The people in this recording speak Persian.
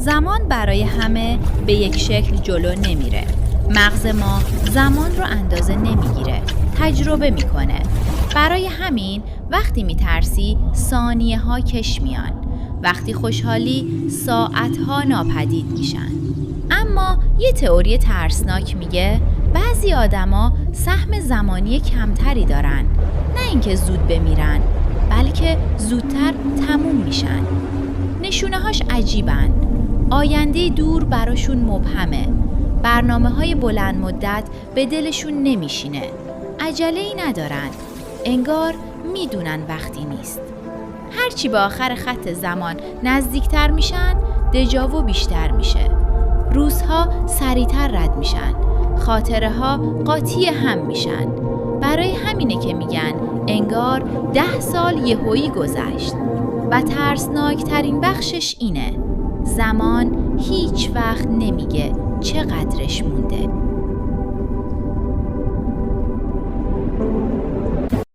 زمان برای همه به یک شکل جلو نمیره. مغز ما زمان رو اندازه نمیگیره، تجربه میکنه. برای همین وقتی میترسی ثانیه ها کش میان، وقتی خوشحالی ساعت ها ناپدید میشن. اما یه تئوری ترسناک میگه بعضی آدما سهم زمانی کمتری دارن، نه اینکه زود بمیرن، بلکه زودتر تموم میشن. نشونه‌هاش عجیبن. آینده دور براشون مبهمه. برنامه‌های بلند مدت به دلشون نمیشینه. عجله‌ای ندارن. انگار میدونن وقتی نیست. هرچی به آخر خط زمان نزدیکتر میشن، دژاوو بیشتر میشه. روزها سریعتر رد میشن. خاطره ها قاطی هم میشن. برای همینه که میگن انگار 10 سال یهویی گذشت. و ترسناک ترین بخشش اینه: زمان هیچ وقت نمیگه چقدرش مونده.